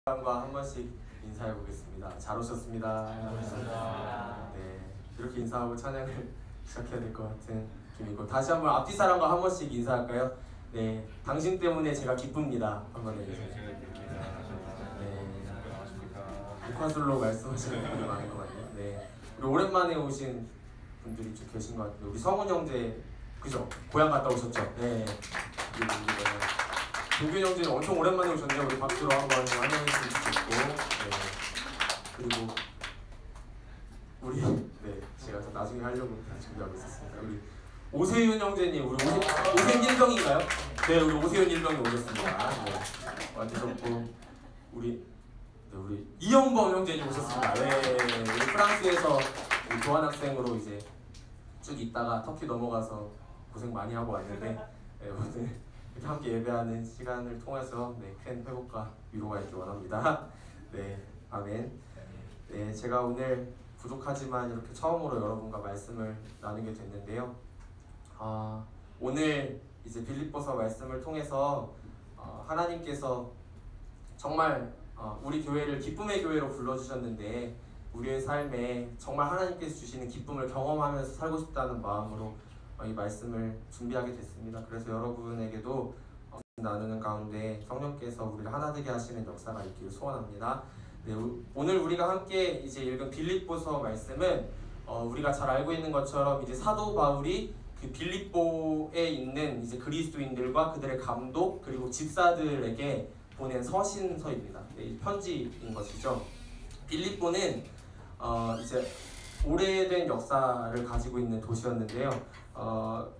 사람과 한 번씩 인사해 보겠습니다. 잘 오셨습니다. 네, 이렇게 인사하고 찬양을 시작해야 될 것 같은 느낌이고, 다시 한번 앞뒤 사람과 한 번씩 인사할까요? 네, 당신 때문에 제가 기쁩니다. 한번 해주세요. 네, 북화술로 말씀하시는 분들이 많은 것 같네요. 네, 우리 오랜만에 오신 분들이 좀 계신 것 같아요. 우리 성훈 형제, 그죠? 고향 갔다 오셨죠? 네. 동균 형제는 엄청 오랜만에 오셨네요. 우리 박수로 한번 환영해주시면 좋겠고, 네. 그리고 우리 제가 나중에 하려고 준비하고 있었습니다. 우리 오세윤 형제님, 우리 오세윤 일병인가요? 네, 우리 오세윤 일병이 오셨습니다. 네, 와주셨고, 우리 이영범 형제님 오셨습니다. 네, 우리 프랑스에서 우리 교환학생으로 이제 쭉 있다가 터키 넘어가서 고생 많이 하고 왔는데, 네, 오늘 이렇게 함께 예배하는 시간을 통해서 큰 회복과 위로가 있길 원합니다. 네, 아멘. 네, 제가 오늘 부족하지만 이렇게 처음으로 여러분과 말씀을 나누게 됐는데요. 오늘 이제 빌립보서 말씀을 통해서 하나님께서 정말 우리 교회를 기쁨의 교회로 불러주셨는데, 우리의 삶에 정말 하나님께서 주시는 기쁨을 경험하면서 살고 싶다는 마음으로 이 말씀을 준비하게 됐습니다. 그래서 여러분에게도 나누는 가운데 성령께서 우리를 하나 되게 하시는 역사가 있기를 소원합니다. 네, 오늘 우리가 함께 이제 읽은 빌립보서 말씀은 우리가 잘 알고 있는 것처럼 이제 사도 바울이 그 빌립보에 있는 이제 그리스도인들과 그들의 감독 그리고 집사들에게 보낸 서신서입니다. 네, 편지인 것이죠. 빌립보는 이제 오래된 역사를 가지고 있는 도시였는데요.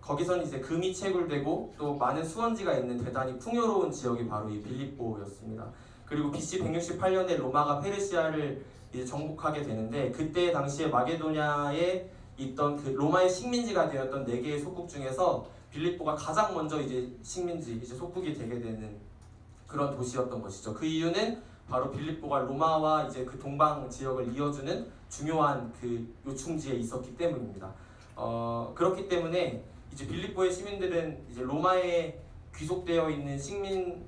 거기서는 이제 금이 채굴되고 또 많은 수원지가 있는 대단히 풍요로운 지역이 바로 이 빌립보였습니다. 그리고 BC 168년에 로마가 페르시아를 이제 정복하게 되는데, 그때 당시에 마게도냐에 있던 그 로마의 식민지가 되었던 4개의 속국 중에서 빌립보가 가장 먼저 이제 식민지, 이제 속국이 되게 되는 그런 도시였던 것이죠. 그 이유는 바로 빌립보가 로마와 이제 그 동방 지역을 이어주는 중요한 그 요충지에 있었기 때문입니다. 그렇기 때문에 이제 빌립보의 시민들은 이제 로마에 귀속되어 있는 식민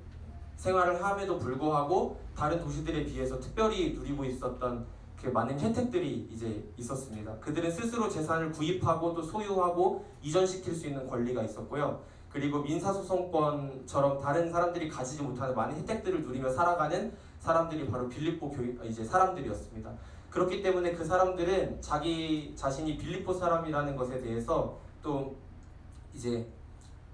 생활을 함에도 불구하고 다른 도시들에 비해서 특별히 누리고 있었던 그 많은 혜택들이 이제 있었습니다. 그들은 스스로 재산을 구입하고 또 소유하고 이전시킬 수 있는 권리가 있었고요. 그리고 민사소송권처럼 다른 사람들이 가지지 못하는 많은 혜택들을 누리며 살아가는 사람들이 바로 빌립보 이제 사람들이었습니다. 그렇기 때문에 그 사람들은 자기 자신이 빌립보 사람이라는 것에 대해서 또 이제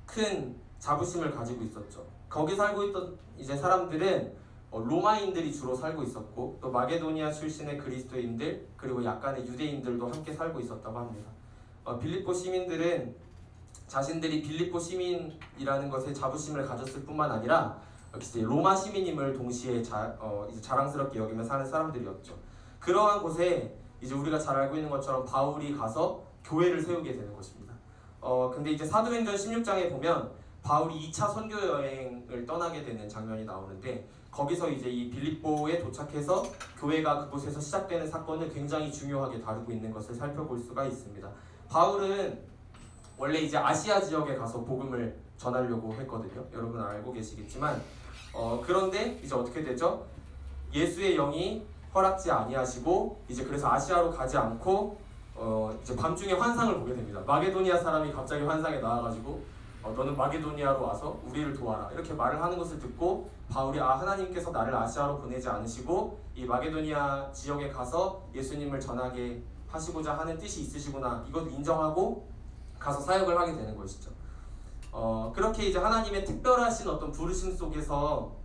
큰 자부심을 가지고 있었죠. 거기 살고 있던 이제 사람들은 로마인들이 주로 살고 있었고, 또 마게도니아 출신의 그리스도인들 그리고 약간의 유대인들도 함께 살고 있었다고 합니다. 빌립보 시민들은 자신들이 빌립보 시민이라는 것에 자부심을 가졌을 뿐만 아니라 이제 로마 시민임을 동시에 이제 자랑스럽게 여기며 사는 사람들이었죠. 그러한 곳에 이제 우리가 잘 알고 있는 것처럼 바울이 가서 교회를 세우게 되는 것입니다. 근데 이제 사도행전 16장에 보면 바울이 2차 선교 여행을 떠나게 되는 장면이 나오는데, 거기서 이제 이 빌립보에 도착해서 교회가 그곳에서 시작되는 사건을 굉장히 중요하게 다루고 있는 것을 살펴볼 수가 있습니다. 바울은 원래 이제 아시아 지역에 가서 복음을 전하려고 했거든요. 여러분 알고 계시겠지만, 그런데 이제 어떻게 되죠? 예수의 영이 허락지 아니하시고 이제 그래서 아시아로 가지 않고 이제 밤중에 환상을 보게 됩니다. 마게도니아 사람이 갑자기 환상에 나와가지고 너는 마게도니아로 와서 우리를 도와라 이렇게 말을 하는 것을 듣고, 바울이 하나님께서 나를 아시아로 보내지 않으시고 이 마게도니아 지역에 가서 예수님을 전하게 하시고자 하는 뜻이 있으시구나, 이것을 인정하고 가서 사역을 하게 되는 것이죠. 그렇게 이제 하나님의 특별하신 어떤 부르심 속에서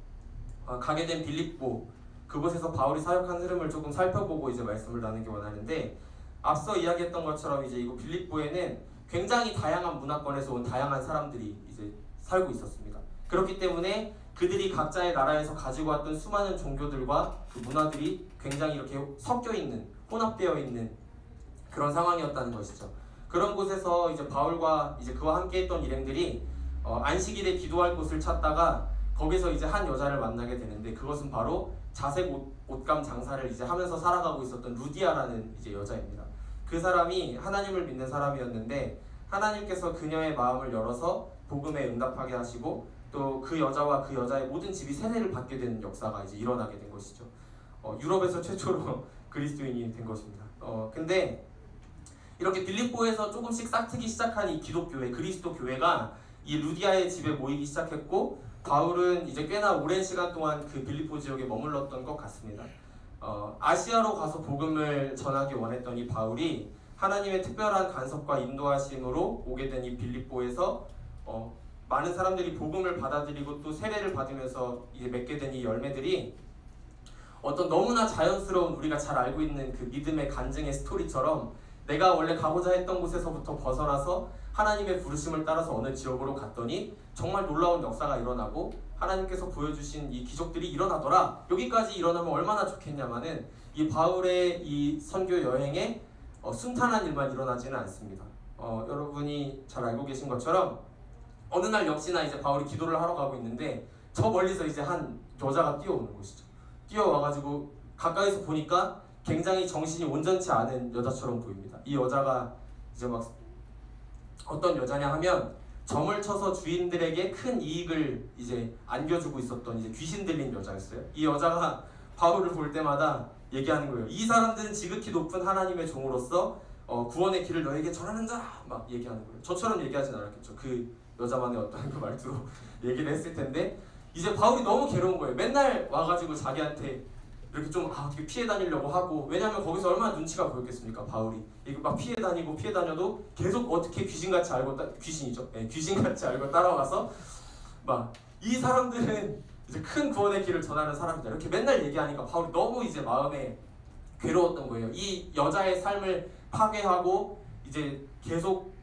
가게 된 빌립보, 그곳에서 바울이 사역한 흐름을 조금 살펴보고 이제 말씀을 나누기 원하는데, 앞서 이야기했던 것처럼 이제 이곳 빌립보에는 굉장히 다양한 문화권에서 온 다양한 사람들이 이제 살고 있었습니다. 그렇기 때문에 그들이 각자의 나라에서 가지고 왔던 수많은 종교들과 그 문화들이 굉장히 이렇게 섞여 있는, 혼합되어 있는 그런 상황이었다는 것이죠. 그런 곳에서 이제 바울과 이제 그와 함께 했던 일행들이 안식일에 기도할 곳을 찾다가 거기서 이제 한 여자를 만나게 되는데, 그것은 바로 자색 옷감 장사를 이제 하면서 살아가고 있었던 루디아라는 이제 여자입니다. 그 사람이 하나님을 믿는 사람이었는데, 하나님께서 그녀의 마음을 열어서 복음에 응답하게 하시고 또 그 여자와 그 여자의 모든 집이 세례를 받게 되는 역사가 이제 일어나게 된 것이죠. 유럽에서 최초로 그리스도인이 된 것입니다. 근데 이렇게 빌립보에서 조금씩 싹트기 시작한 이 기독교회, 그리스도 교회가 이 루디아의 집에 모이기 시작했고, 바울은 이제 꽤나 오랜 시간 동안 그 빌립보 지역에 머물렀던 것 같습니다. 아시아로 가서 복음을 전하기 원했던 이 바울이 하나님의 특별한 간섭과 인도하심으로 오게 된 이 빌립보에서 많은 사람들이 복음을 받아들이고 또 세례를 받으면서 이제 맺게 된 이 열매들이 어떤 너무나 자연스러운, 우리가 잘 알고 있는 그 믿음의 간증의 스토리처럼 내가 원래 가고자 했던 곳에서부터 벗어나서 하나님의 부르심을 따라서 어느 지역으로 갔더니 정말 놀라운 역사가 일어나고 하나님께서 보여주신 이 기적들이 일어나더라, 여기까지 일어나면 얼마나 좋겠냐마는 이 바울의 이 선교 여행에 순탄한 일만 일어나지는 않습니다. 여러분이 잘 알고 계신 것처럼 어느 날 역시나 이제 바울이 기도를 하러 가고 있는데 저 멀리서 이제 한 여자가 뛰어오는 것이죠. 뛰어와가지고 가까이서 보니까 굉장히 정신이 온전치 않은 여자처럼 보입니다. 이 여자가 이제 막 어떤 여자냐 하면 점을 쳐서 주인들에게 큰 이익을 이제 안겨주고 있었던 이제 귀신 들린 여자였어요. 이 여자가 바울을 볼 때마다 얘기하는 거예요. 이 사람들은 지극히 높은 하나님의 종으로서 구원의 길을 너에게 전하는 자라, 막 얘기하는 거예요. 저처럼 얘기하진 않았겠죠. 그 여자만의 어떤 그 말투로 얘기를 했을 텐데, 이제 바울이 너무 괴로운 거예요. 맨날 와가지고 자기한테 이렇게 좀 어떻게 피해 다니려고 하고, 왜냐면 거기서 얼마나 눈치가 보였겠습니까, 바울이. 이거 막 피해 다녀도 계속 어떻게 귀신같이 알고 귀신이죠. 네, 귀신같이 알고 따라와서 막 이 사람들은 이제 큰 구원의 길을 전하는 사람이다, 이렇게 맨날 얘기하니까 바울이 너무 이제 마음에 괴로웠던 거예요. 이 여자의 삶을 파괴하고 이제 계속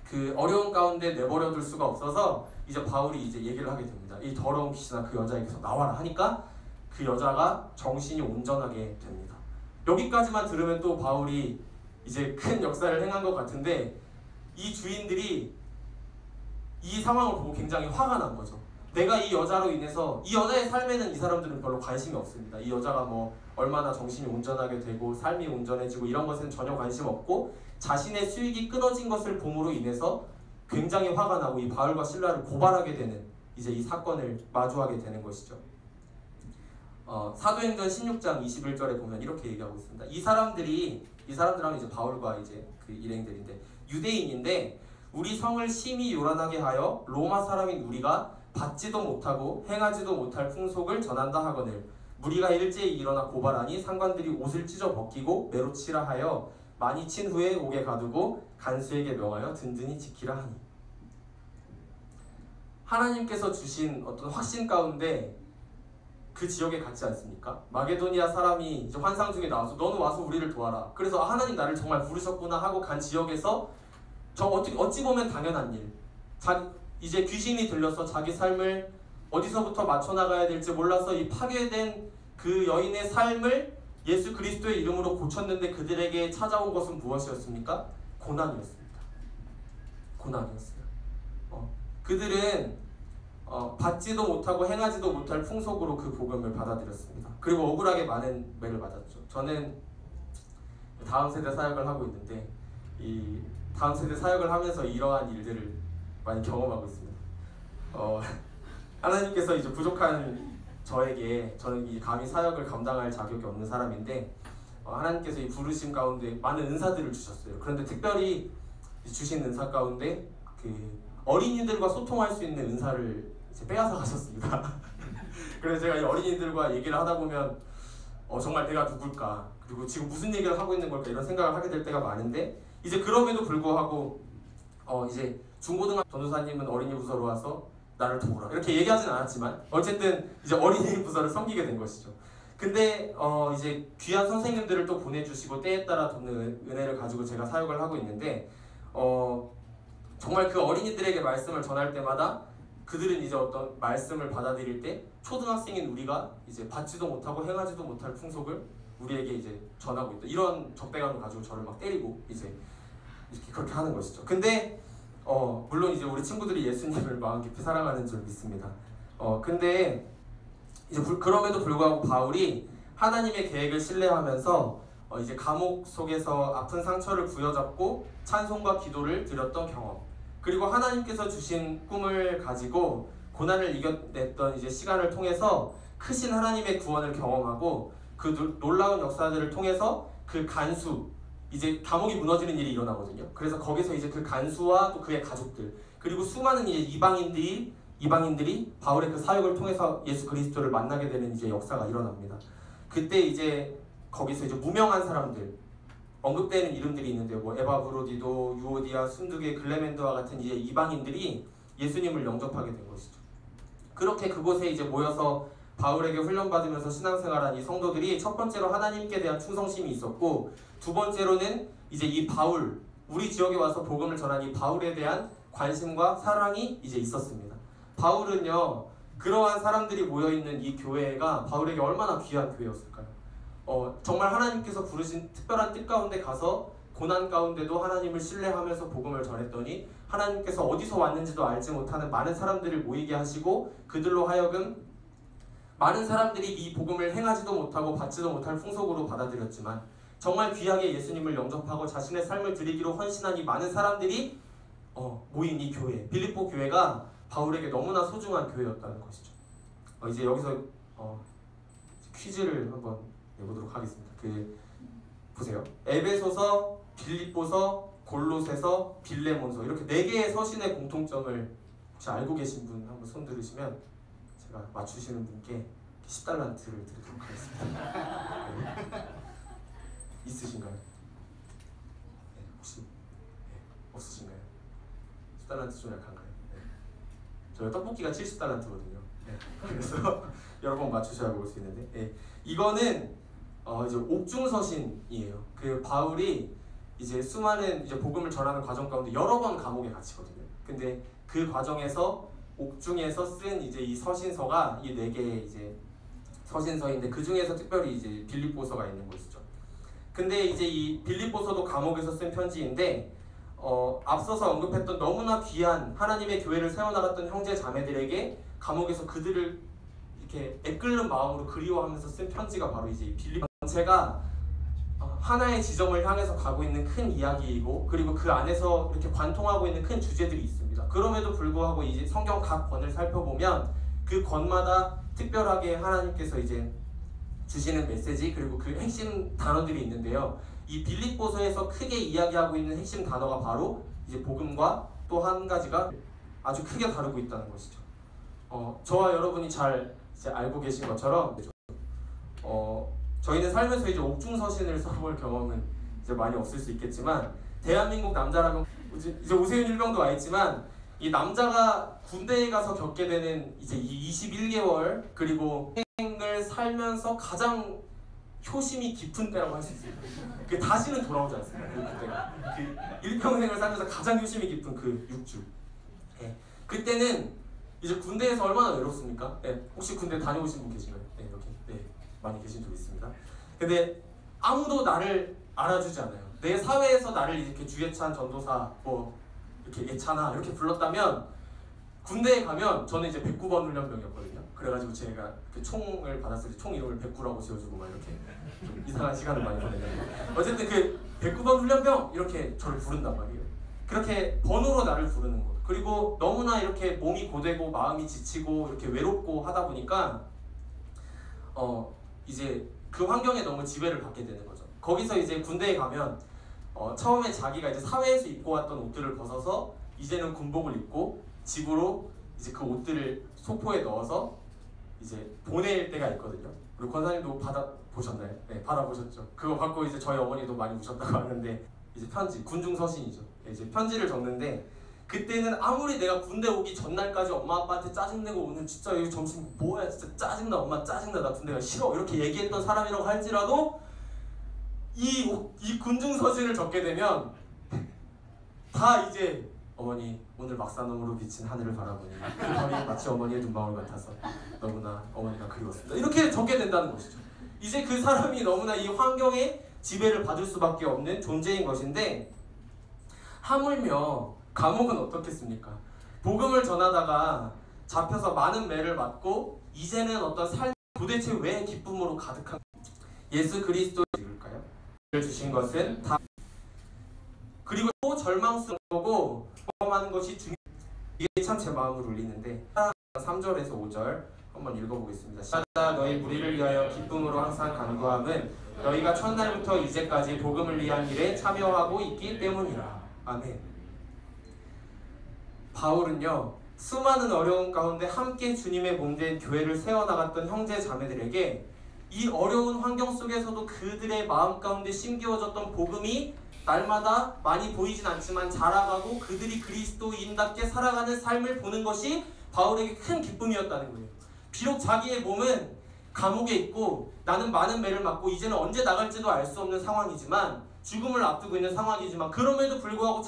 그 어려운 가운데 내버려둘 수가 없어서 이제 바울이 이제 얘기를 하게 됩니다. 이 더러운 귀신아, 그 여자에게서 나와라 하니까 그 여자가 정신이 온전하게 됩니다. 여기까지만 들으면 또 바울이 이제 큰 역사를 행한 것 같은데, 이 주인들이 이 상황을 보고 굉장히 화가 난 거죠. 내가 이 여자로 인해서, 이 여자의 삶에는 이 사람들은 별로 관심이 없습니다. 이 여자가 뭐 얼마나 정신이 온전하게 되고 삶이 온전해지고 이런 것은 전혀 관심 없고, 자신의 수익이 끊어진 것을 봄으로 인해서 굉장히 화가 나고 이 바울과 실라를 고발하게 되는 이제 이 사건을 마주하게 되는 것이죠. 사도행전 16장 21절에 보면 이렇게 얘기하고 있습니다. 이 사람들은 이제 바울과 이제 그 일행들인데, 유대인인데 우리 성을 심히 요란하게 하여 로마 사람인 우리가 받지도 못하고 행하지도 못할 풍속을 전한다 하거늘, 무리가 일제히 일어나 고발하니 상관들이 옷을 찢어 벗기고 매로 치라 하여 많이 친 후에 옥에 가두고 간수에게 명하여 든든히 지키라 하니. 하나님께서 주신 어떤 확신 가운데 그 지역에 갔지 않습니까? 마게도니아 사람이 이제 환상 중에 나와서 너는 와서 우리를 도와라. 그래서 하나님 나를 정말 부르셨구나 하고 간 지역에서 어찌 보면 당연한 일, 이제 귀신이 들려서 자기 삶을 어디서부터 맞춰나가야 될지 몰라서 이 파괴된 그 여인의 삶을 예수 그리스도의 이름으로 고쳤는데 그들에게 찾아온 것은 무엇이었습니까? 고난이었습니다. 고난이었어요. 그들은 받지도 못하고 행하지도 못할 풍속으로 그 복음을 받아들였습니다. 그리고 억울하게 많은 매를 맞았죠. 저는 다음 세대 사역을 하고 있는데 이 다음 세대 사역을 하면서 이러한 일들을 많이 경험하고 있습니다. 하나님께서 이제 부족한 저는 이 감히 사역을 감당할 자격이 없는 사람인데 하나님께서 이 부르심 가운데 많은 은사들을 주셨어요. 그런데 특별히 주신 은사 가운데 그 어린이들과 소통할 수 있는 은사를 이제 빼앗아 가셨습니다. 그래서 제가 이 어린이들과 얘기를 하다 보면 정말 내가 누굴까, 그리고 지금 무슨 얘기를 하고 있는 걸까, 이런 생각을 하게 될 때가 많은데, 이제 그럼에도 불구하고 이제 중고등학교 전도사님은 어린이 부서로 와서 나를 도우라 이렇게 얘기하진 않았지만 어쨌든 이제 어린이 부서를 섬기게 된 것이죠. 근데 이제 귀한 선생님들을 또 보내주시고 때에 따라 돕는 은혜를 가지고 제가 사역을 하고 있는데 정말 그 어린이들에게 말씀을 전할 때마다 그들은 이제 어떤 말씀을 받아들일 때 초등학생인 우리가 이제 받지도 못하고 행하지도 못할 풍속을 우리에게 이제 전하고 있다, 이런 적대감을 가지고 저를 막 때리고 이제 이렇게 그렇게 하는 것이죠. 근데 물론 이제 우리 친구들이 예수님을 마음 깊이 사랑하는 줄 믿습니다. 근데 이제 그럼에도 불구하고 바울이 하나님의 계획을 신뢰하면서 이제 감옥 속에서 아픈 상처를 부여잡고 찬송과 기도를 드렸던 경험, 그리고 하나님께서 주신 꿈을 가지고 고난을 이겨냈던 이제 시간을 통해서 크신 하나님의 구원을 경험하고 그 놀라운 역사들을 통해서 그 간수, 이제 감옥이 무너지는 일이 일어나거든요. 그래서 거기서 이제 그 간수와 또 그의 가족들, 그리고 수많은 이제 이방인들이 바울의 그 사역을 통해서 예수 그리스도를 만나게 되는 이제 역사가 일어납니다. 그때 이제 거기서 이제 무명한 사람들, 언급되는 이름들이 있는데요. 뭐 에바브로디도, 유오디아, 순두계, 글레멘드와 같은 이제 이방인들이 예수님을 영접하게 된 것이죠. 그렇게 그곳에 이제 모여서 바울에게 훈련받으면서 신앙생활한 이 성도들이 첫 번째로 하나님께 대한 충성심이 있었고, 두 번째로는 이제 이 바울, 우리 지역에 와서 복음을 전한 이 바울에 대한 관심과 사랑이 이제 있었습니다. 바울은요, 그러한 사람들이 모여있는 이 교회가 바울에게 얼마나 귀한 교회였을까요? 정말 하나님께서 부르신 특별한 뜻 가운데 가서 고난 가운데도 하나님을 신뢰하면서 복음을 전했더니 하나님께서 어디서 왔는지도 알지 못하는 많은 사람들을 모이게 하시고, 그들로 하여금 많은 사람들이 이 복음을 행하지도 못하고 받지도 못할 풍속으로 받아들였지만 정말 귀하게 예수님을 영접하고 자신의 삶을 드리기로 헌신한 이 많은 사람들이 모인 이 교회, 빌립보 교회가 바울에게 너무나 소중한 교회였다는 것이죠. 이제 여기서 퀴즈를 한번 내보도록 하겠습니다. 보세요. 에베소서, 빌립보서, 골로새서, 빌레몬서, 이렇게 4개의 서신의 공통점을 혹시 알고 계신 분 한번 손 들으시면 제가 맞추시는 분께 10달란트를 드리도록 하겠습니다. 네. 있으신가요? 네, 혹시 없으신가요? 10달란트 좀 약한가요? 네. 저희 떡볶이가 70달란트거든요. 네. 그래서 여러 번 맞추셔야 볼 수 있는데, 네. 이거는 이제 옥중서신이에요. 그 바울이 이제 수많은 이제 복음을 전하는 과정 가운데 여러 번 감옥에 갇히거든요. 근데 그 과정에서 옥중에서 쓴 이제 이 서신서가 이 4개의 이제 서신서인데, 그 중에서 특별히 이제 빌립보서가 있는 것이죠. 근데 이제 이 빌립보서도 감옥에서 쓴 편지인데, 앞서서 언급했던 너무나 귀한 하나님의 교회를 세워나갔던 형제 자매들에게 감옥에서 그들을 이렇게 애끓는 마음으로 그리워하면서 쓴 편지가 바로 이제 빌립보 전체가 하나의 지점을 향해서 가고 있는 큰 이야기이고, 그리고 그 안에서 이렇게 관통하고 있는 큰 주제들이 있습니다. 그럼에도 불구하고 이제 성경 각 권을 살펴보면 그 권마다 특별하게 하나님께서 이제 주시는 메시지, 그리고 그 핵심 단어들이 있는데요. 이 빌립보서에서 크게 이야기하고 있는 핵심 단어가 바로 이제 복음과 또 한 가지가 아주 크게 다루고 있다는 것이죠. 저와 여러분이 잘 이제 알고 계신 것처럼 저희는 살면서 이제 옥중서신을 써볼 경험은 이제 많이 없을 수 있겠지만, 대한민국 남자라면 이제 오세훈 일병도 와 있지만, 이 남자가 군대에 가서 겪게 되는 이제 이 21개월 그리고 생을 살면서 가장 효심이 깊은 때라고 할 수 있습니다. 그 다시는 돌아오지 않습니다. 그 그때가 그 일평생을 살면서 가장 효심이 깊은 그 6주. 네. 그때는 이제 군대에서 얼마나 외롭습니까? 네. 혹시 군대 다녀오신 분 계신가요? 네, 이렇게 많이 계신 분 있습니다. 근데 아무도 나를 알아주지 않아요. 내 사회에서 나를 이렇게 주예찬 전도사, 뭐 이렇게 예찬아 이렇게 불렀다면, 군대에 가면 저는 이제 109번 훈련병이었거든요. 그래가지고 제가 그 총을 받았을 때 총 이름을 109라고 지어주고 막 이렇게 좀 이상한 시간을 많이 보냈는데, 어쨌든 그 109번 훈련병 이렇게 저를 부른단 말이에요. 그렇게 번호로 나를 부르는 것. 그리고 너무나 이렇게 몸이 고되고 마음이 지치고 이렇게 외롭고 하다 보니까 이제 그 환경에 너무 지배를 받게 되는 거죠. 거기서 이제 군대에 가면 처음에 자기가 이제 사회에서 입고 왔던 옷들을 벗어서 이제는 군복을 입고 집으로 이제 그 옷들을 소포에 넣어서 이제 보낼 때가 있거든요. 우리 권사님도 받아보셨나요? 네, 받아보셨죠. 그거 받고 이제 저희 어머니도 많이 우셨다고 하는데, 이제 편지, 군중서신이죠. 이제 편지를 적는데, 그때는 아무리 내가 군대 오기 전날까지 엄마 아빠한테 짜증내고 오늘 진짜 여기 점심 뭐야 진짜 짜증나 엄마 짜증나 나 군대가 싫어 이렇게 얘기했던 사람이라고 할지라도 이 군중서신을 적게 되면 다 이제 어머니 오늘 막산으로 비친 하늘을 바라보니 그 밤이 마치 어머니의 눈망울 같아서 너무나 어머니가 그리웠습니다. 이렇게 적게 된다는 것이죠. 이제 그 사람이 너무나 이 환경에 지배를 받을 수밖에 없는 존재인 것인데, 하물며 감옥은 어떻겠습니까? 복음을 전하다가 잡혀서 많은 매를 맞고 이제는 어떤 삶 도대체 왜 기쁨으로 가득한 예수 그리스도일까요? 주신 것은 다 그리고 또 절망스럽고 경험하는 것이 중요해요. 이게 참 제 마음을 울리는데 3절에서 5절 한번 읽어보겠습니다. 시작. 너희 무리를 위하여 기쁨으로 항상 간구함은 너희가 첫날부터 이제까지 복음을 위한 일에 참여하고 있기 때문이라. 아멘. 바울은요, 수많은 어려움 가운데 함께 주님의 몸된 교회를 세워나갔던 형제 자매들에게 이 어려운 환경 속에서도 그들의 마음 가운데 심겨워졌던 복음이 날마다 많이 보이진 않지만 자라가고 그들이 그리스도인답게 살아가는 삶을 보는 것이 바울에게 큰 기쁨이었다는 거예요. 비록 자기의 몸은 감옥에 있고 나는 많은 매를 맞고 이제는 언제 나갈지도 알 수 없는 상황이지만, 죽음을 앞두고 있는 상황이지만, 그럼에도 불구하고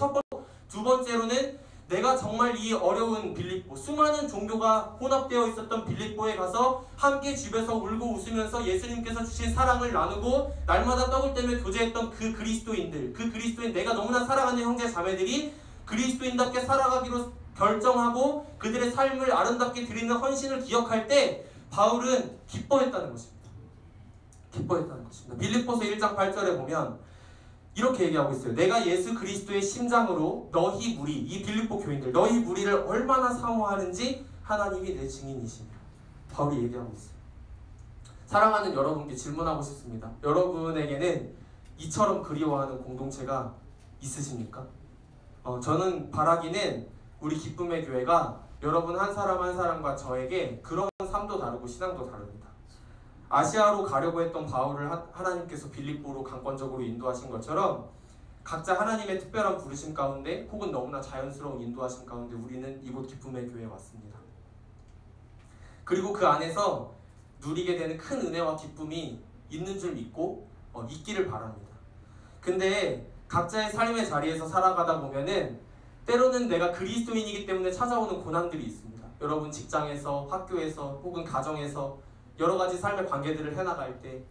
두 번째로는 내가 정말 이 어려운 빌립보, 수많은 종교가 혼합되어 있었던 빌립보에 가서 함께 집에서 울고 웃으면서 예수님께서 주신 사랑을 나누고 날마다 떡을 떼며 교제했던 그 그리스도인들, 그 그리스도인, 내가 너무나 사랑하는 형제 자매들이 그리스도인답게 살아가기로 결정하고 그들의 삶을 아름답게 드리는 헌신을 기억할 때 바울은 기뻐했다는 것입니다. 기뻐했다는 것입니다. 빌립보서 1장 8절에 보면 이렇게 얘기하고 있어요. 내가 예수 그리스도의 심장으로 너희 무리, 이 빌립보 교인들, 너희 무리를 얼마나 사모하는지 하나님이 내 증인이시며. 바울이 얘기하고 있어요. 사랑하는 여러분께 질문하고 싶습니다. 여러분에게는 이처럼 그리워하는 공동체가 있으십니까? 저는 바라기는 우리 기쁨의 교회가 여러분 한 사람 한 사람과 저에게 그런 삶도 다르고 신앙도 다릅니다. 아시아로 가려고 했던 바울을 하나님께서 빌립보로 강권적으로 인도하신 것처럼 각자 하나님의 특별한 부르심 가운데 혹은 너무나 자연스러운 인도하심 가운데 우리는 이곳 기쁨의 교회에 왔습니다. 그리고 그 안에서 누리게 되는 큰 은혜와 기쁨이 있는 줄 믿고 있기를 바랍니다. 근데 각자의 삶의 자리에서 살아가다 보면은 때로는 내가 그리스도인이기 때문에 찾아오는 고난들이 있습니다. 여러분 직장에서, 학교에서, 혹은 가정에서 여러 가지 삶의 관계들을 해나갈 때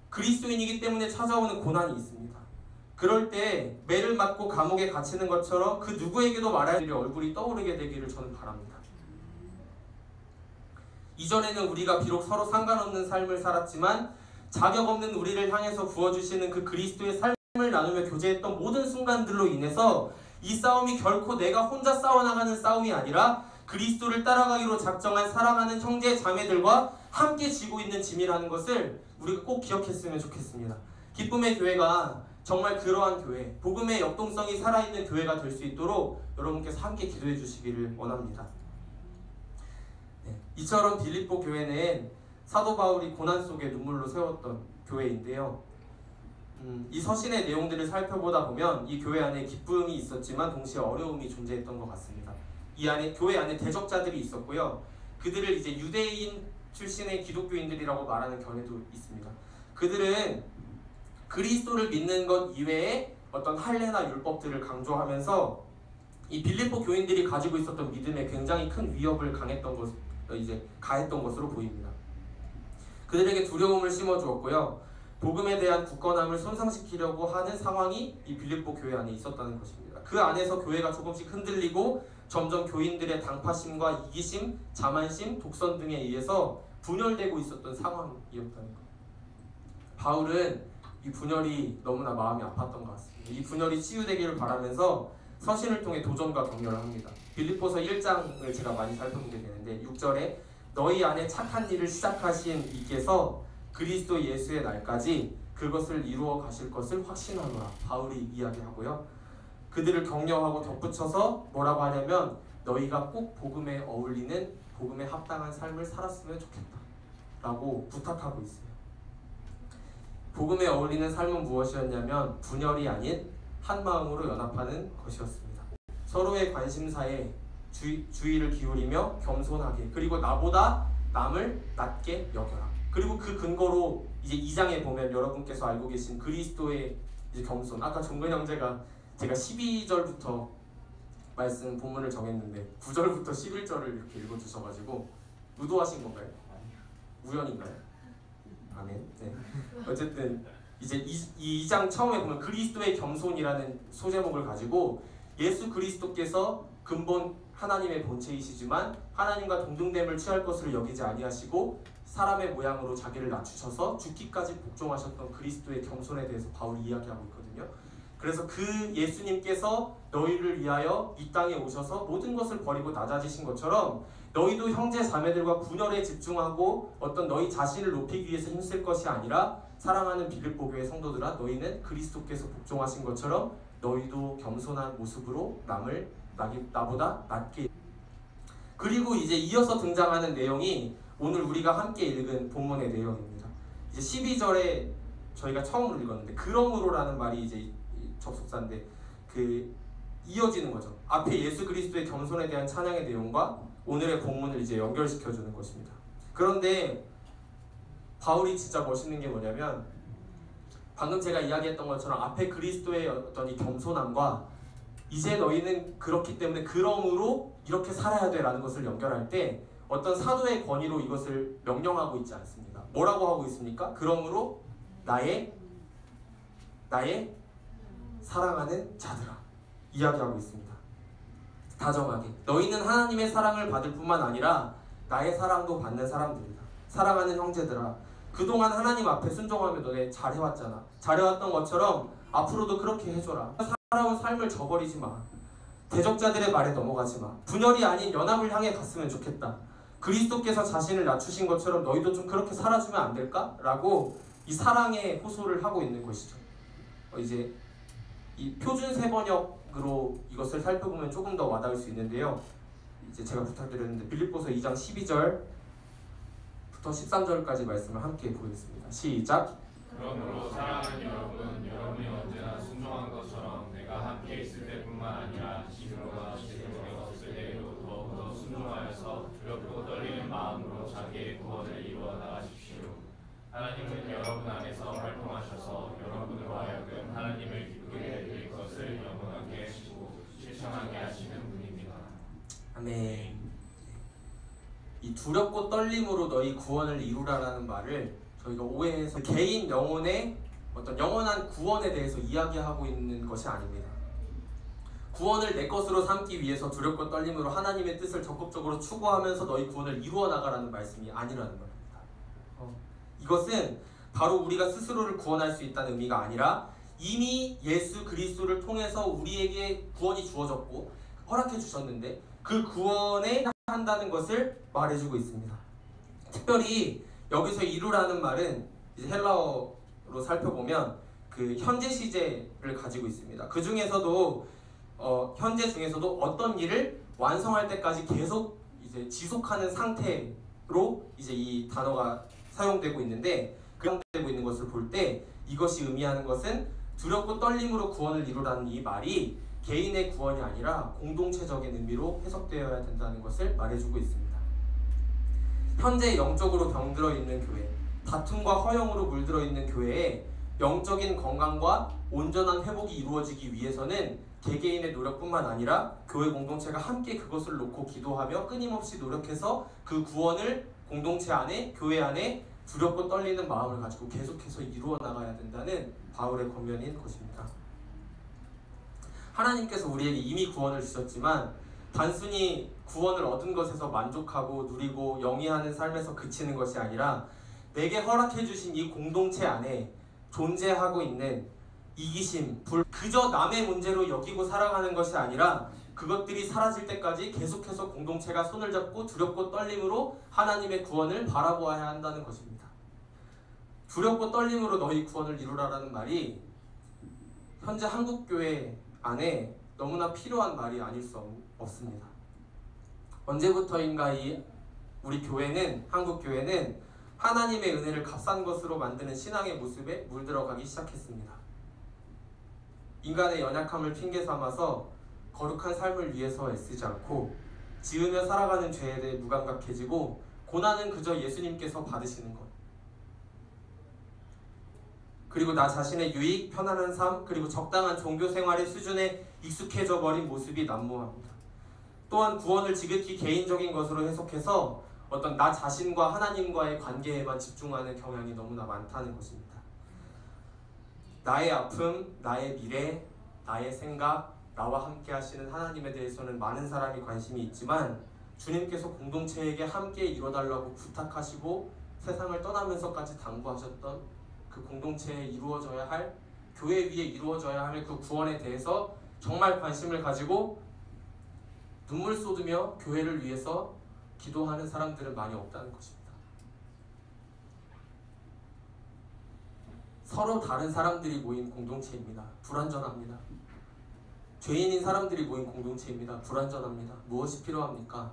그리스도인이기 때문에 찾아오는 고난이 있습니다. 그럴 때 매를 맞고 감옥에 갇히는 것처럼 그 누구에게도 말할 일이 얼굴이 떠오르게 되기를 저는 바랍니다. 이전에는 우리가 비록 서로 상관없는 삶을 살았지만 자격 없는 우리를 향해서 부어주시는 그 그리스도의 삶을 나누며 교제했던 모든 순간들로 인해서 이 싸움이 결코 내가 혼자 싸워나가는 싸움이 아니라 그리스도를 따라가기로 작정한 사랑하는 형제 자매들과 함께 지고 있는 짐이라는 것을 우리가 꼭 기억했으면 좋겠습니다. 기쁨의 교회가 정말 그러한 교회, 복음의 역동성이 살아있는 교회가 될 수 있도록 여러분께서 함께 기도해 주시기를 원합니다. 이처럼 빌립보 교회는 사도 바울이 고난 속에 눈물로 세웠던 교회인데요. 이 서신의 내용들을 살펴보다 보면 이 교회 안에 기쁨이 있었지만 동시에 어려움이 존재했던 것 같습니다. 이 안에 교회 안에 대적자들이 있었고요. 그들을 이제 유대인 출신의 기독교인들이라고 말하는 견해도 있습니다. 그들은 그리스도를 믿는 것 이외에 어떤 할례나 율법들을 강조하면서 이 빌립보 교인들이 가지고 있었던 믿음에 굉장히 큰 위협을 가했던 것으로 보입니다. 그들에게 두려움을 심어주었고요. 복음에 대한 굳건함을 손상시키려고 하는 상황이 이 빌립보 교회 안에 있었다는 것입니다. 그 안에서 교회가 조금씩 흔들리고 점점 교인들의 당파심과 이기심, 자만심, 독선 등에 의해서 분열되고 있었던 상황이었다는 것. 바울은 이 분열이 너무나 마음이 아팠던 것 같습니다. 이 분열이 치유되기를 바라면서 서신을 통해 도전과 격려를 합니다. 빌립보서 1장을 제가 많이 살펴보게 되는데 6절에 너희 안에 착한 일을 시작하신 이께서 그리스도 예수의 날까지 그것을 이루어 가실 것을 확신하노라. 바울이 이야기하고요. 그들을 격려하고 덧붙여서 뭐라고 하냐면 너희가 꼭 복음에 어울리는, 복음에 합당한 삶을 살았으면 좋겠다 라고 부탁하고 있어요. 복음에 어울리는 삶은 무엇이었냐면 분열이 아닌 한 마음으로 연합하는 것이었습니다. 서로의 관심사에 주의를 기울이며 겸손하게, 그리고 나보다 남을 낮게 여겨라. 그리고 그 근거로 이제 2장에 보면 여러분께서 알고 계신 그리스도의 이제 겸손, 아까 종근 형제가 제가 12절부터 말씀 본문을 정했는데 9절부터 11절을 이렇게 읽어주셔가지고 의도하신 건가요? 우연인가요? 아멘. 네. 어쨌든 이제 2장 처음에 보면 그리스도의 겸손이라는 소제목을 가지고 예수 그리스도께서 근본 하나님의 본체이시지만 하나님과 동등됨을 취할 것으로 여기지 아니하시고 사람의 모양으로 자기를 낮추셔서 죽기까지 복종하셨던 그리스도의 겸손에 대해서 바울이 이야기하고 있거든요. 그래서 그 예수님께서 너희를 위하여 이 땅에 오셔서 모든 것을 버리고 낮아지신 것처럼 너희도 형제 자매들과 분열에 집중하고 어떤 너희 자신을 높이기 위해서 힘쓸 것이 아니라 사랑하는 빌립보 교회 성도들아 너희는 그리스도께서 복종하신 것처럼 너희도 겸손한 모습으로 남을 나보다 낮게. 그리고 이제 이어서 등장하는 내용이 오늘 우리가 함께 읽은 본문의 내용입니다. 이제 12절에 저희가 처음으로 읽었는데 그러므로라는 말이 이제 접속사인데 이어지는 거죠. 앞에 예수 그리스도의 겸손에 대한 찬양의 내용과 오늘의 본문을 이제 연결시켜주는 것입니다. 그런데 바울이 진짜 멋있는 게 뭐냐면 방금 제가 이야기했던 것처럼 앞에 그리스도의 어떤 이 겸손함과 이제 너희는 그렇기 때문에 그러므로 이렇게 살아야 돼 라는 것을 연결할 때 어떤 사도의 권위로 이것을 명령하고 있지 않습니다. 뭐라고 하고 있습니까? 그러므로 나의 사랑하는 자들아 이야기하고 있습니다. 다정하게 너희는 하나님의 사랑을 받을 뿐만 아니라 나의 사랑도 받는 사람들이다. 사랑하는 형제들아 그동안 하나님 앞에 순종하며 너네 잘해왔잖아. 잘해왔던 것처럼 앞으로도 그렇게 해줘라. 살아온 삶을 저버리지 마. 대적자들의 말에 넘어가지 마. 분열이 아닌 연합을 향해 갔으면 좋겠다. 그리스도께서 자신을 낮추신 것처럼 너희도 좀 그렇게 살아주면 안 될까? 라고 이 사랑의 호소를 하고 있는 것이죠. 이제 이 표준 세번역으로 이것을 살펴보면 조금 더 와닿을 수 있는데요. 이제 제가 부탁드렸는데 빌립보서 2장 12절부터 13절까지 말씀을 함께 보겠습니다. 시작. 그러므로 사랑하는 여러분이 언제나 순종한 것처럼 내가 함께 있을 때뿐만 아니라 지금과 지금에 없을 때에도 더욱더 순종하여서 두렵고 떨리는 마음으로 자기의 구원을 이루어 나가십시오. 하나님은 여러분 안에서 활동하셔서 여러분으로 하여금 하나님을 기쁘게 해드릴 것을 영원하게 하시고 실천하게 하시는 분입니다. 아멘. 이 두렵고 떨림으로 너희 구원을 이루라라는 말을 저희가 오해해서 개인 영혼의 어떤 영원한 구원에 대해서 이야기하고 있는 것이 아닙니다. 구원을 내 것으로 삼기 위해서 두렵고 떨림으로 하나님의 뜻을 적극적으로 추구하면서 너희 구원을 이루어 나가라는 말씀이 아니라는 말입니다. 이것은 바로 우리가 스스로를 구원할 수 있다는 의미가 아니라 이미 예수 그리스도를 통해서 우리에게 구원이 주어졌고 허락해 주셨는데 그 구원에 한다는 것을 말해주고 있습니다. 특별히 여기서 이루라는 말은 이제 헬라어로 살펴보면 그 현재 시제를 가지고 있습니다. 그 중에서도 현재 중에서도 어떤 일을 완성할 때까지 계속 이제 지속하는 상태로 이제 이 단어가 사용되고 있는데 사용되고 있는 것을 볼 때 이것이 의미하는 것은 두렵고 떨림으로 구원을 이루라는 이 말이 개인의 구원이 아니라 공동체적인 의미로 해석되어야 된다는 것을 말해주고 있습니다. 현재 영적으로 병들어 있는 교회, 다툼과 허영으로 물들어 있는 교회에 영적인 건강과 온전한 회복이 이루어지기 위해서는 개개인의 노력뿐만 아니라 교회 공동체가 함께 그것을 놓고 기도하며 끊임없이 노력해서 그 구원을 공동체 안에, 교회 안에 두렵고 떨리는 마음을 가지고 계속해서 이루어 나가야 된다는 바울의 권면인 것입니다. 하나님께서 우리에게 이미 구원을 주셨지만 단순히 구원을 얻은 것에서 만족하고 누리고 영위하는 삶에서 그치는 것이 아니라 내게 허락해 주신 이 공동체 안에 존재하고 있는 이기심, 그저 남의 문제로 여기고 살아가는 것이 아니라 그것들이 사라질 때까지 계속해서 공동체가 손을 잡고 두렵고 떨림으로 하나님의 구원을 바라보아야 한다는 것입니다. 두렵고 떨림으로 너희 구원을 이루라라는 말이 현재 한국교회 안에 너무나 필요한 말이 아닐 수 없습니다. 언제부터인가 우리 교회는, 한국교회는 하나님의 은혜를 값싼 것으로 만드는 신앙의 모습에 물들어가기 시작했습니다. 인간의 연약함을 핑계 삼아서 거룩한 삶을 위해서 애쓰지 않고 지으며 살아가는 죄에 대해 무감각해지고 고난은 그저 예수님께서 받으시는 것, 그리고 나 자신의 유익, 편안한 삶, 그리고 적당한 종교 생활의 수준에 익숙해져 버린 모습이 난무합니다. 또한 구원을 지극히 개인적인 것으로 해석해서 어떤 나 자신과 하나님과의 관계에만 집중하는 경향이 너무나 많다는 것입니다. 나의 아픔, 나의 미래, 나의 생각, 나와 함께 하시는 하나님에 대해서는 많은 사람이 관심이 있지만 주님께서 공동체에게 함께 이뤄달라고 부탁하시고 세상을 떠나면서까지 당부하셨던 그 공동체에 이루어져야 할, 교회 위에 이루어져야 할 그 구원에 대해서 정말 관심을 가지고 눈물 쏟으며 교회를 위해서 기도하는 사람들은 많이 없다는 것입니다. 서로 다른 사람들이 모인 공동체입니다. 불완전합니다. 죄인인 사람들이 모인 공동체입니다. 불완전합니다. 무엇이 필요합니까?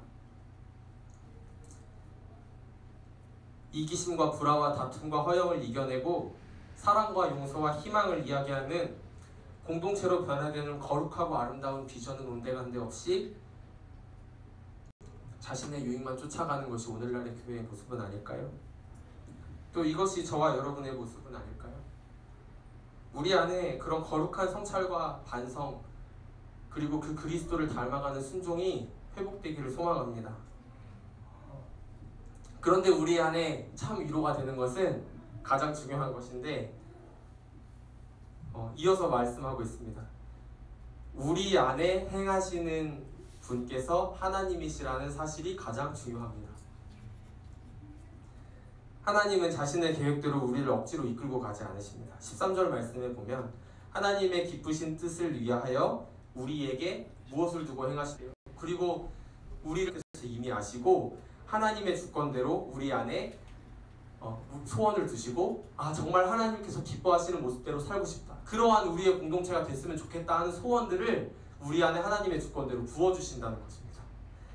이기심과 불화와 다툼과 허영을 이겨내고 사랑과 용서와 희망을 이야기하는 공동체로 변화되는 거룩하고 아름다운 비전은 온데간데 없이 자신의 유익만 쫓아가는 것이 오늘날의 교회의 모습은 아닐까요? 또 이것이 저와 여러분의 모습은 아닐까요? 우리 안에 그런 거룩한 성찰과 반성, 그리고 그 그리스도를 닮아가는 순종이 회복되기를 소망합니다. 그런데 우리 안에 참 위로가 되는 것은 가장 중요한 것인데 이어서 말씀하고 있습니다. 우리 안에 행하시는 분께서 하나님이시라는 사실이 가장 중요합니다. 하나님은 자신의 계획대로 우리를 억지로 이끌고 가지 않으십니다. 13절 말씀에 보면 하나님의 기쁘신 뜻을 위하여 우리에게 무엇을 두고 행하시대요. 그리고 우리를 이미 아시고 하나님의 주권대로 우리 안에 소원을 두시고 정말 하나님께서 기뻐하시는 모습대로 살고 싶다. 그러한 우리의 공동체가 됐으면 좋겠다 하는 소원들을 우리 안에 하나님의 주권대로 부어주신다는 것입니다.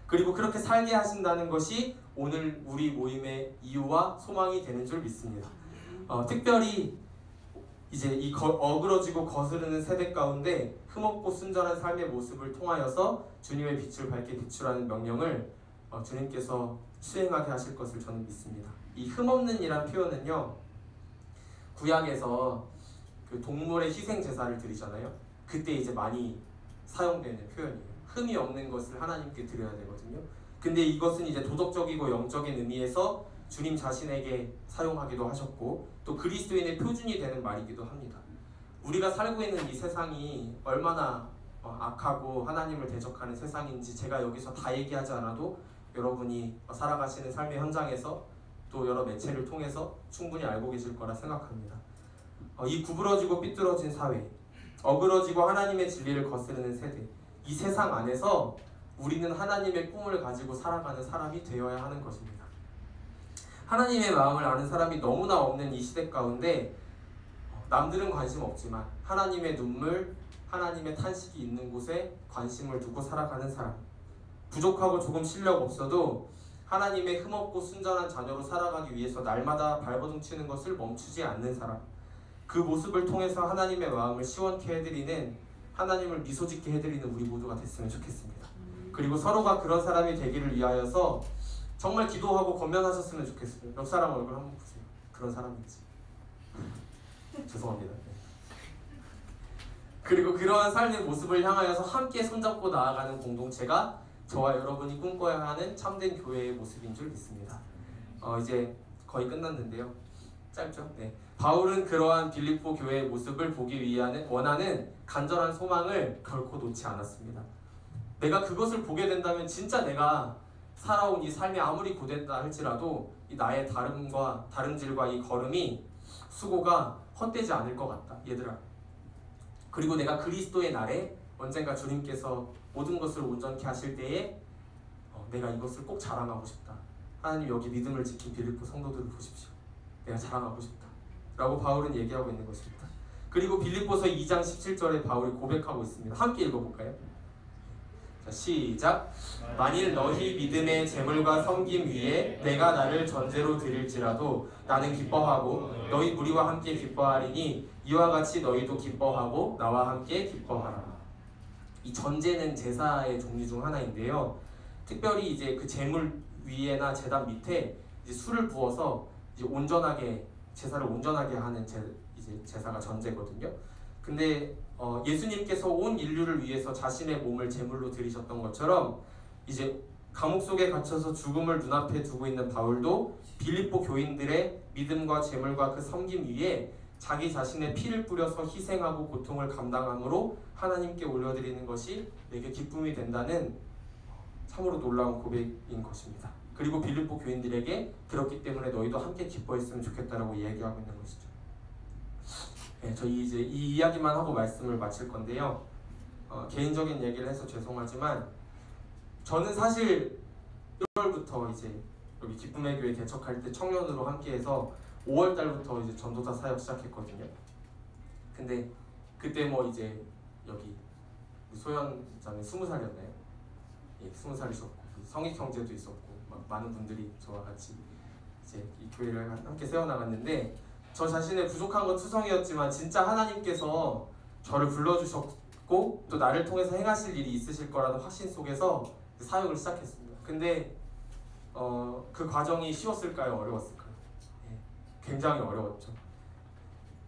그리고 그렇게 살게 하신다는 것이 오늘 우리 모임의 이유와 소망이 되는 줄 믿습니다. 특별히 이제 이 어그러지고 거스르는 세대 가운데 흠없고 순전한 삶의 모습을 통하여서 주님의 빛을 밝게 비추라는 명령을 주님께서 수행하게 하실 것을 저는 믿습니다. 이 흠없는 이란 표현은요, 구약에서 그 동물의 희생 제사를 드리잖아요. 그때 이제 많이 사용되는 표현이에요. 흠이 없는 것을 하나님께 드려야 되거든요. 근데 이것은 이제 도덕적이고 영적인 의미에서 주님 자신에게 사용하기도 하셨고 또 그리스도인의 표준이 되는 말이기도 합니다. 우리가 살고 있는 이 세상이 얼마나 악하고 하나님을 대적하는 세상인지 제가 여기서 다 얘기하지 않아도 여러분이 살아가시는 삶의 현장에서 또 여러 매체를 통해서 충분히 알고 계실 거라 생각합니다. 이 구부러지고 삐뚤어진 사회, 어그러지고 하나님의 진리를 거스르는 세대, 이 세상 안에서 우리는 하나님의 꿈을 가지고 살아가는 사람이 되어야 하는 것입니다. 하나님의 마음을 아는 사람이 너무나 없는 이 시대 가운데 남들은 관심 없지만 하나님의 눈물, 하나님의 탄식이 있는 곳에 관심을 두고 살아가는 사람, 부족하고 조금 실력 없어도 하나님의 흠없고 순전한 자녀로 살아가기 위해서 날마다 발버둥치는 것을 멈추지 않는 사람, 그 모습을 통해서 하나님의 마음을 시원케 해드리는, 하나님을 미소짓게 해드리는 우리 모두가 됐으면 좋겠습니다. 그리고 서로가 그런 사람이 되기를 위하여서 정말 기도하고 권면하셨으면 좋겠어요. 옆 사람 얼굴 한번 보세요. 그런 사람인지. 죄송합니다. 그리고 그러한 삶의 모습을 향하여서 함께 손잡고 나아가는 공동체가 저와 여러분이 꿈꿔야 하는 참된 교회의 모습인 줄 믿습니다. 이제 거의 끝났는데요. 짧죠? 네. 바울은 그러한 빌립보 교회의 모습을 보기 원하는 간절한 소망을 결코 놓지 않았습니다. 내가 그것을 보게 된다면 진짜 내가 살아온 이 삶이 아무리 고됐다 할지라도 이 나의 다름질과 이 걸음이 수고가 헛되지 않을 것 같다, 얘들아. 그리고 내가 그리스도의 날에 언젠가 주님께서 모든 것을 온전케 하실 때에 내가 이것을 꼭 자랑하고 싶다. 하나님 여기 믿음을 지킨 빌립보 성도들을 보십시오. 내가 자랑하고 싶다 라고 바울은 얘기하고 있는 것입니다. 그리고 빌립보서 2장 17절에 바울이 고백하고 있습니다. 함께 읽어볼까요? 자, 시작. 만일 너희 믿음의 재물과 섬김 위에 내가 나를 전제로 드릴지라도 나는 기뻐하고 너희 무리와 함께 기뻐하리니 이와 같이 너희도 기뻐하고 나와 함께 기뻐하라. 이 전제는 제사의 종류 중 하나인데요. 특별히 이제 그 재물 위에나 제단 밑에 이제 술을 부어서 이제 온전하게 제사를 온전하게 하는 제사가 전제거든요. 근데 예수님께서 온 인류를 위해서 자신의 몸을 제물로 드리셨던 것처럼 이제 감옥 속에 갇혀서 죽음을 눈앞에 두고 있는 바울도 빌립보 교인들의 믿음과 제물과 그 섬김 위에 자기 자신의 피를 뿌려서 희생하고 고통을 감당함으로 하나님께 올려드리는 것이 내게 기쁨이 된다는 참으로 놀라운 고백인 것입니다. 그리고 빌립보 교인들에게 그렇기 때문에 너희도 함께 기뻐했으면 좋겠다라고 이야기하고 있는 것이죠. 네, 저희 이제 이 이야기만 하고 말씀을 마칠 건데요. 개인적인 얘기를 해서 죄송하지만 저는 사실 1월부터 달부터 이제 여기 기쁨의 교회 개척할 때 청년으로 함께해서 5월 달부터 이제 전도사 사역 시작했거든요. 근데 그때 뭐 이제 여기 소연 자매 20살이었나요? 예, 20살이셨고 성익 형제도 있었고 막 많은 분들이 저와 같이 이제 이 교회를 함께 세워나갔는데, 저 자신의 부족한 건 투성이었지만 진짜 하나님께서 저를 불러주셨고 또 나를 통해서 행하실 일이 있으실 거라는 확신 속에서 사역을 시작했습니다. 근데 그 과정이 쉬웠을까요? 어려웠을까요? 예, 굉장히 어려웠죠.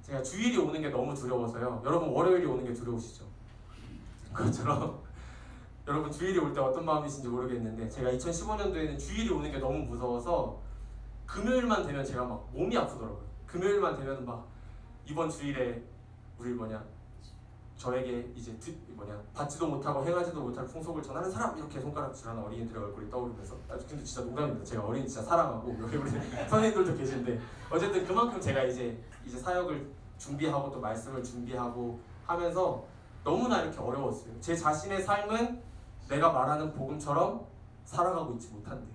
제가 주일이 오는 게 너무 두려워서요. 여러분 월요일이 오는 게 두려우시죠? 그것처럼 여러분 주일이 올 때 어떤 마음이신지 모르겠는데, 제가 2015년도에는 주일이 오는 게 너무 무서워서 금요일만 되면 제가 막 몸이 아프더라고요. 금요일만 되면 막 이번 주일에 우리 저에게 이제 받지도 못하고 행하지도 못할 풍속을 전하는 사람, 이렇게 손가락질하는 어린이들의 얼굴이 떠오르면서, 근데 진짜 농담입니다. 제가 어린이 진짜 사랑하고 여기 우리 선생님들도 계신데, 어쨌든 그만큼 제가 이제 사역을 준비하고 또 말씀을 준비하고 하면서 너무나 이렇게 어려웠어요. 제 자신의 삶은 내가 말하는 복음처럼 살아가고 있지 못한데,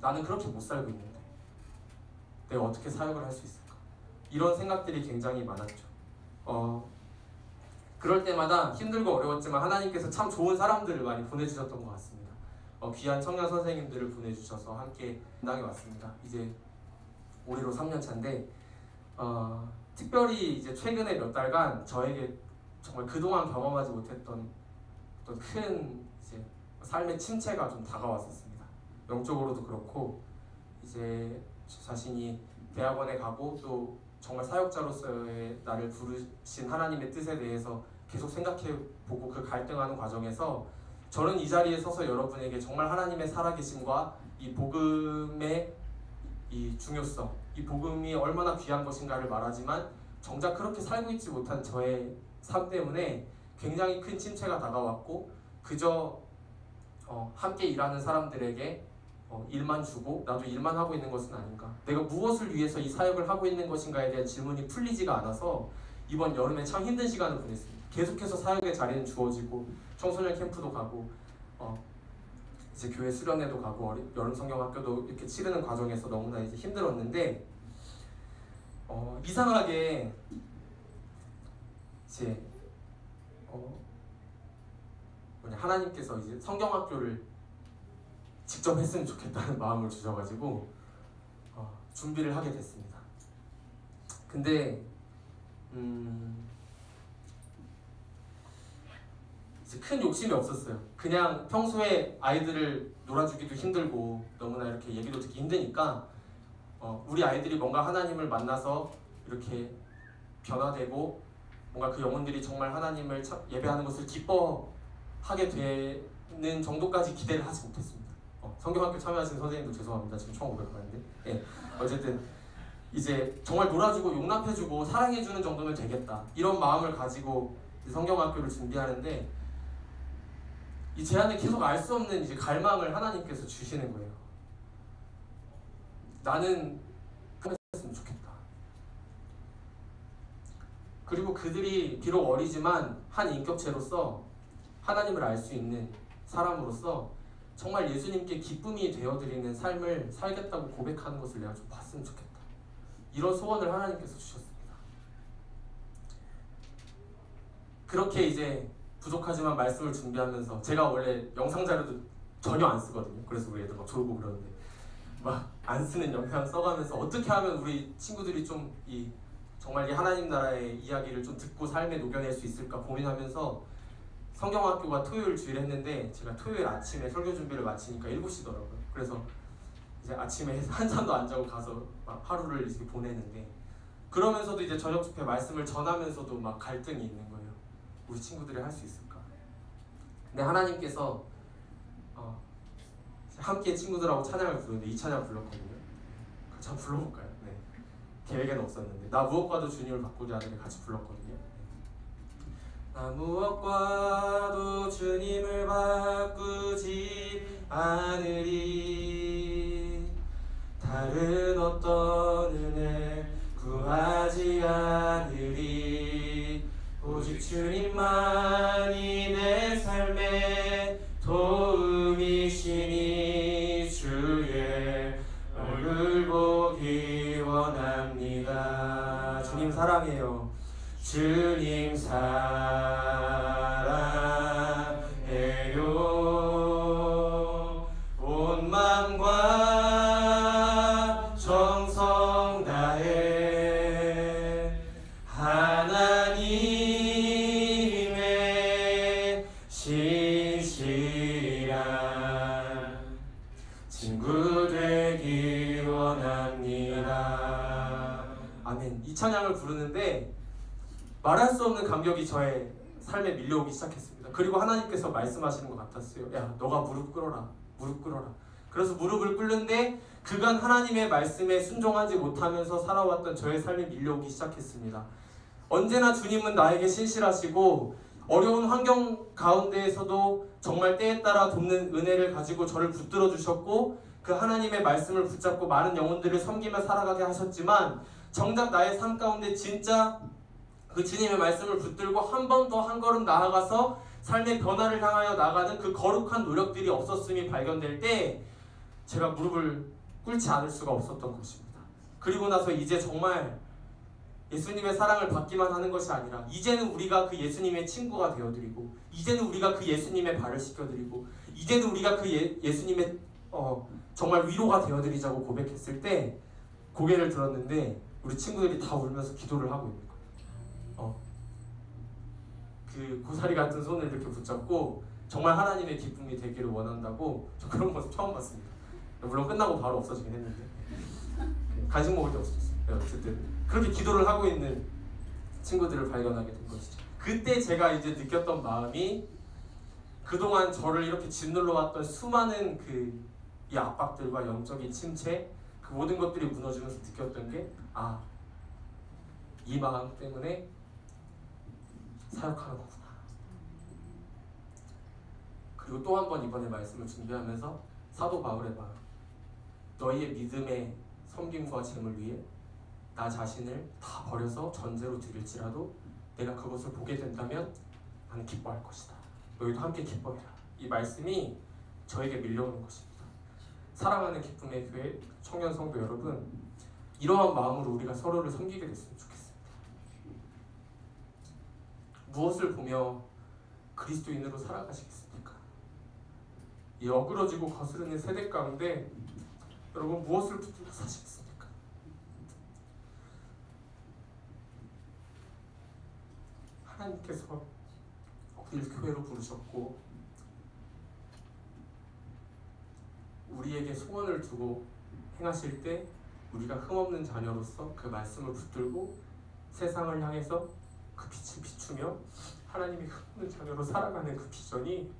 나는 그렇게 못 살고 있는데 내가 어떻게 사역을 할 수 있을까? 이런 생각들이 굉장히 많았죠. 그럴 때마다 힘들고 어려웠지만 하나님께서 참 좋은 사람들을 많이 보내주셨던 것 같습니다. 귀한 청년 선생님들을 보내주셔서 함께 당에 왔습니다. 이제 올해로 3년 차인데 특별히 이제 최근에 몇 달간 저에게 정말 그동안 경험하지 못했던 어떤 큰 이제 삶의 침체가 좀 다가왔었습니다. 영적으로도 그렇고, 이제 저 자신이 대학원에 가고 또 정말 사역자로서의 나를 부르신 하나님의 뜻에 대해서 계속 생각해보고 그 갈등하는 과정에서 저는 이 자리에 서서 여러분에게 정말 하나님의 살아계심과 이 복음의 이 중요성, 이 복음이 얼마나 귀한 것인가를 말하지만 정작 그렇게 살고 있지 못한 저의 삶 때문에 굉장히 큰 침체가 다가왔고, 그저 함께 일하는 사람들에게 일만 주고 나도 일만 하고 있는 것은 아닌가, 내가 무엇을 위해서 이 사역을 하고 있는 것인가에 대한 질문이 풀리지가 않아서 이번 여름에 참 힘든 시간을 보냈습니다. 계속해서 사역의 자리는 주어지고 청소년 캠프도 가고 이제 교회 수련회도 가고 여름 성경학교도 이렇게 치르는 과정에서 너무나 이제 힘들었는데, 이상하게 이제 하나님께서 이제 성경학교를 직접 했으면 좋겠다는 마음을 주셔가지고 준비를 하게 됐습니다. 근데 이제 큰 욕심이 없었어요. 그냥 평소에 아이들을 놀아주기도 힘들고 너무나 이렇게 얘기도 듣기 힘드니까 우리 아이들이 뭔가 하나님을 만나서 이렇게 변화되고 뭔가 그 영혼들이 정말 하나님을 예배하는 것을 기뻐하게 되는 정도까지 기대를 하지 못했습니다. 성경학교 참여하신 선생님도 죄송합니다. 지금 처음 고백하는데, 예, 어쨌든 이제 정말 놀아주고 용납해주고 사랑해주는 정도면 되겠다, 이런 마음을 가지고 성경학교를 준비하는데, 이 제 안에 계속 알 수 없는 이제 갈망을 하나님께서 주시는 거예요. 나는 했으면 좋겠다. 그리고 그들이 비록 어리지만 한 인격체로서 하나님을 알 수 있는 사람으로서 정말 예수님께 기쁨이 되어드리는 삶을 살겠다고 고백하는 것을 내가 좀 봤으면 좋겠다, 이런 소원을 하나님께서 주셨습니다. 그렇게 이제 부족하지만 말씀을 준비하면서, 제가 원래 영상 자료도 전혀 안 쓰거든요. 그래서 우리 애들 막 졸고 그러는데 막 안 쓰는 영상 써가면서 어떻게 하면 우리 친구들이 좀 정말 이 하나님 나라의 이야기를 좀 듣고 삶에 녹여낼 수 있을까 고민하면서 성경학교가 토요일 주일에 했는데, 제가 토요일 아침에 설교 준비를 마치니까 7시더라고요. 그래서 이제 아침에 한잠도 안 자고 가서 막 하루를 이렇게 보내는데, 그러면서도 이제 저녁 집회 말씀을 전하면서도 막 갈등이 있는 거예요. 우리 친구들이 할 수 있을까? 근데 하나님께서 함께 친구들하고 찬양을 부르는데 이 찬양을 불렀거든요. 같이 한번 불러볼까요? 네. 계획에는 없었는데, 나 무엇과도 주님을 바꾸지 않으려 같이 불렀거든요. 나 무엇과도 주님을 바꾸지 않으리, 다른 어떤 은혜 구하지 않으리, 오직 주님만이 내 삶의 도움이시니 원합니다. 주님 사랑해요. 주님 사랑해요. 온 마음과 정성 다해 하나님의 신실한 친구 되길 원합니다. 아멘. 이 찬양을 부르는데 말할 수 없는 감격이 저의 삶에 밀려오기 시작했습니다. 그리고 하나님께서 말씀하시는 것 같았어요. 야, 너가 무릎 꿇어라. 무릎 꿇어라. 그래서 무릎을 꿇는데 그간 하나님의 말씀에 순종하지 못하면서 살아왔던 저의 삶이 밀려오기 시작했습니다. 언제나 주님은 나에게 신실하시고 어려운 환경 가운데에서도 정말 때에 따라 돕는 은혜를 가지고 저를 붙들어 주셨고 그 하나님의 말씀을 붙잡고 많은 영혼들을 섬기며 살아가게 하셨지만 정작 나의 삶 가운데 진짜 그 주님의 말씀을 붙들고 한 번 더 한 걸음 나아가서 삶의 변화를 향하여 나가는 그 거룩한 노력들이 없었음이 발견될 때 제가 무릎을 꿇지 않을 수가 없었던 것입니다. 그리고 나서 이제 정말 예수님의 사랑을 받기만 하는 것이 아니라 이제는 우리가 그 예수님의 친구가 되어드리고 이제는 우리가 그 예수님의 발을 씻겨드리고 이제는 우리가 그 예수님의 정말 위로가 되어드리자고 고백했을 때 고개를 들었는데 우리 친구들이 다 울면서 기도를 하고 있는 거예요. 그 고사리 같은 손을 이렇게 붙잡고 정말 하나님의 기쁨이 되기를 원한다고 저 그런 모습 처음 봤습니다. 물론 끝나고 바로 없어지긴 했는데 간식 먹을 때 없어졌어요. 어쨌든 그렇게 기도를 하고 있는 친구들을 발견하게 된 것이죠. 그때 제가 이제 느꼈던 마음이 그동안 저를 이렇게 짓눌러 왔던 수많은 이 압박들과 영적인 침체 그 모든 것들이 무너지면서 느꼈던 게 이 마음 때문에 사역하는 거구나. 그리고 또 한 번 이번에 말씀을 준비하면서 사도 바울의 마음, 너희의 믿음의 섬김과 재물 위해 나 자신을 다 버려서 전제로 드릴지라도 내가 그것을 보게 된다면 나는 기뻐할 것이다. 너희도 함께 기뻐해라. 이 말씀이 저에게 밀려오는 것입니다. 사랑하는 기쁨의 교회 청년 성도 여러분, 이러한 마음으로 우리가 서로를 섬기게 됐으면 좋겠습니다. 무엇을 보며 그리스도인으로 살아가시겠습니까? 이 어그러지고 거스르는 세대 가운데 여러분 무엇을 붙들고 사시겠습니까? 하나님께서 우리를 교회로 부르셨고 우리에게 소원을 두고 행하실 때 우리가 흠없는 자녀로서 그 말씀을 붙들고 세상을 향해서 그 빛을 비추며 하나님의 흠없는 자녀로 살아가는 그 비전이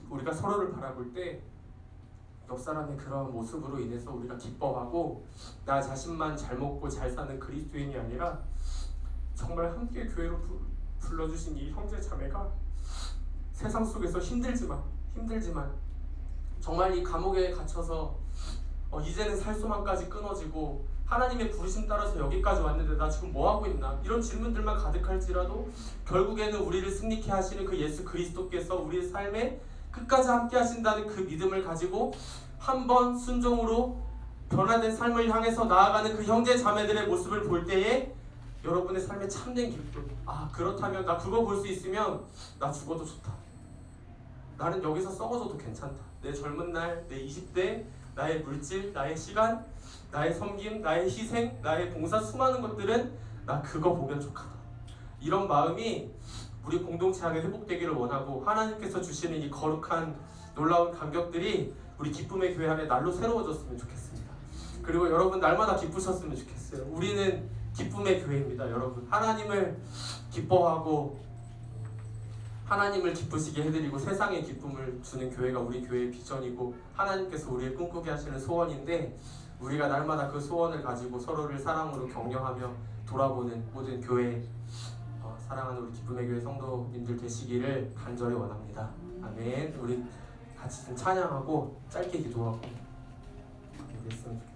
우리가 서로를 바라볼 때 옆 사람의 그런 모습으로 인해서 우리가 기뻐하고 나 자신만 잘 먹고 잘 사는 그리스도인이 아니라 정말 함께 교회로 불러주신 이 형제 자매가 세상 속에서 힘들지만 정말 이 감옥에 갇혀서 이제는 살 소망까지 끊어지고 하나님의 부르심 따라서 여기까지 왔는데 나 지금 뭐하고 있나 이런 질문들만 가득할지라도 결국에는 우리를 승리케 하시는 그 예수 그리스도께서 우리의 삶에 끝까지 함께 하신다는 그 믿음을 가지고 한번 순종으로 변화된 삶을 향해서 나아가는 그 형제 자매들의 모습을 볼 때에 여러분의 삶에 참된 기쁨, 그렇다면 나 그거 볼 수 있으면 나 죽어도 좋다. 나는 여기서 썩어져도 괜찮다. 내 젊은 날, 내 20대, 나의 물질, 나의 시간, 나의 섬김, 나의 희생, 나의 봉사 수많은 것들은 나 그거 보면 좋겠다. 이런 마음이 우리 공동체 안에 회복되기를 원하고 하나님께서 주시는 이 거룩한 놀라운 감격들이 우리 기쁨의 교회 안에 날로 새로워졌으면 좋겠습니다. 그리고 여러분 날마다 기쁘셨으면 좋겠어요. 우리는 기쁨의 교회입니다. 여러분 하나님을 기뻐하고 하나님을 기쁘시게 해드리고 세상에 기쁨을 주는 교회가 우리 교회의 비전이고 하나님께서 우리를 꿈꾸게 하시는 소원인데 우리가 날마다 그 소원을 가지고 서로를 사랑으로 격려하며 돌아보는 모든 교회 사랑하는 우리 기쁨의 교회 성도님들 되시기를 간절히 원합니다. 아멘. 우리 같이 좀 찬양하고 짧게 기도하고 됐으면 좋겠습니다.